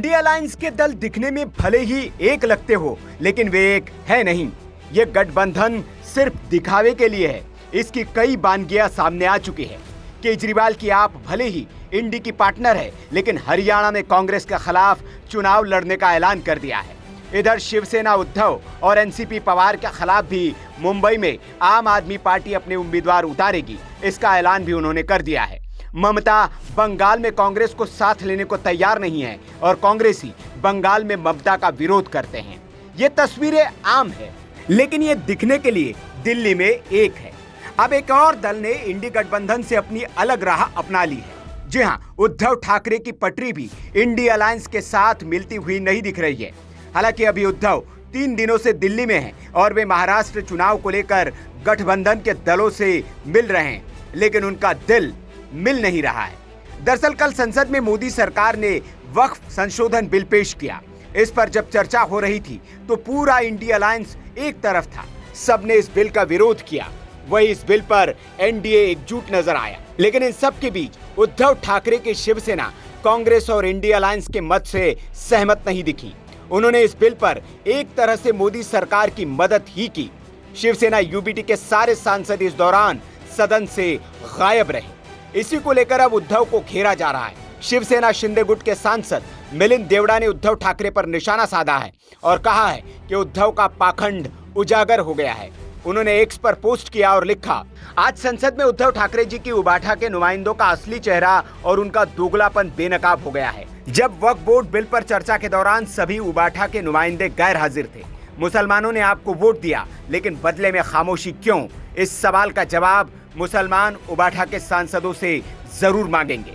India alliance के दल दिखने में भले ही एक लगते हो, लेकिन वे एक है नहीं। ये गठबंधन सिर्फ दिखावे के लिए है। इसकी कई बानगियां सामने आ चुकी है। केजरीवाल की आप भले ही इंडी की पार्टनर है, लेकिन हरियाणा में कांग्रेस के खिलाफ चुनाव लड़ने का ऐलान कर दिया है। इधर शिवसेना उद्धव और एनसीपी पवार के खिलाफ भी मुंबई में आम आदमी पार्टी अपने उम्मीदवार उतारेगी, इसका ऐलान भी उन्होंने कर दिया है। ममता बंगाल में कांग्रेस को साथ लेने को तैयार नहीं है और कांग्रेसी बंगाल में ममता का विरोध करते हैं। ये तस्वीरें आम है, लेकिन ये दिखने के लिए दिल्ली में एक है। अब एक और दल ने इंडी गठबंधन से अपनी अलग राह अपना ली है। जी हां, उद्धव ठाकरे की पटरी भी इंडी अलायंस के साथ मिलती हुई नहीं दिख रही है। हालांकि अभी उद्धव 3 दिनों से दिल्ली में हैं और वे महाराष्ट्र चुनाव को लेकर गठबंधन के दलों से मिल रहे हैं, लेकिन उनका दिल मिल नहीं रहा है। दरअसल कल संसद में मोदी सरकार ने वक्फ संशोधन बिल पेश किया। इस पर जब चर्चा हो रही थी तो पूरा इंडिया अलायंस एक तरफ था, सबने इस बिल का विरोध किया। वही इस बिल पर एनडीए एकजुट नजर आया, लेकिन इन सब के बीच उद्धव ठाकरे की शिवसेना कांग्रेस और इंडिया अलायंस के मत से सहमत नहीं दिखी। उन्होंने इस बिल पर एक तरह से मोदी सरकार की मदद ही की। शिवसेना यूबीटी के सारे सांसद इस दौरान सदन से गायब रहे। इसी को लेकर अब उद्धव को घेरा जा रहा है। शिवसेना शिंदे गुट के सांसद मिलिंद देवड़ा ने उद्धव ठाकरे पर निशाना साधा है और कहा है कि उद्धव का पाखंड उजागर हो गया है। उन्होंने एक्स पर पोस्ट किया और लिखा, आज संसद में उद्धव ठाकरे जी की उबाठा के नुमाइंदों का असली चेहरा और उनका दोगलापन बेनकाब हो गया है। जब वक्फ बोर्ड बिल पर चर्चा के दौरान सभी उबाठा के नुमाइंदे गैर हाजिर थे। मुसलमानों ने आपको वोट दिया, लेकिन बदले में खामोशी क्यों? इस सवाल का जवाब मुसलमान उबाठा के सांसदों से जरूर मांगेंगे।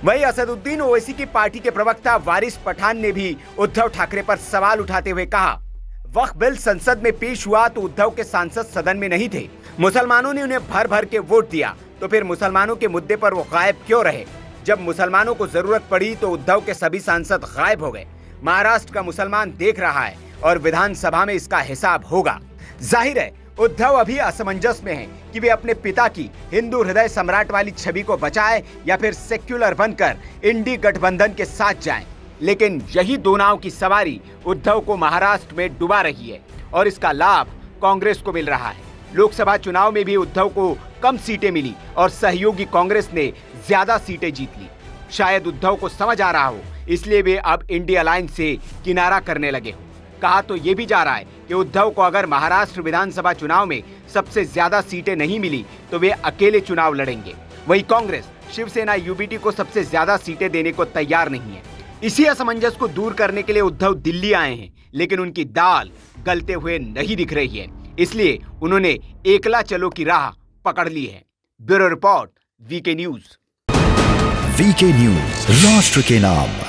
वहीं असदुद्दीन ओवैसी की पार्टी के प्रवक्ता वारिस पठान ने भी उद्धव ठाकरे पर सवाल उठाते हुए कहा, वक्फ बिल संसद में पेश हुआ तो उद्धव के सांसद सदन में नहीं थे। मुसलमानों ने उन्हें भर भर के वोट दिया, तो फिर मुसलमानों के मुद्दे पर वो गायब क्यों रहे? जब मुसलमानों को जरूरत पड़ी तो उद्धव के सभी सांसद गायब हो गए। महाराष्ट्र का मुसलमान देख रहा है और विधानसभा में इसका हिसाब होगा। जाहिर है उद्धव अभी असमंजस में हैं कि वे अपने पिता की हिंदू हृदय सम्राट वाली छवि को बचाएं या फिर सेक्युलर बनकर इंडी गठबंधन के साथ जाएं। लेकिन यही दो नाव की सवारी उद्धव को महाराष्ट्र में डुबा रही है और इसका लाभ कांग्रेस को मिल रहा है। लोकसभा चुनाव में भी उद्धव को कम सीटें मिली और सहयोगी कांग्रेस ने ज्यादा सीटें जीत ली। शायद उद्धव को समझ आ रहा हो, इसलिए वे अब इंडिया अलायंस से किनारा करने लगे हो। कहा तो ये भी जा रहा है कि उद्धव को अगर महाराष्ट्र विधानसभा चुनाव में सबसे ज्यादा सीटें नहीं मिली तो वे अकेले चुनाव लड़ेंगे। वहीं कांग्रेस शिवसेना यूबीटी को सबसे ज्यादा सीटें देने को तैयार नहीं है। इसी असमंजस को दूर करने के लिए उद्धव दिल्ली आए हैं, लेकिन उनकी दाल गलते हुए नहीं दिख रही है। इसलिए उन्होंने एकला चलो की राह पकड़ ली है। Bureau report, VK news. VK news, राष्ट्र के नाम।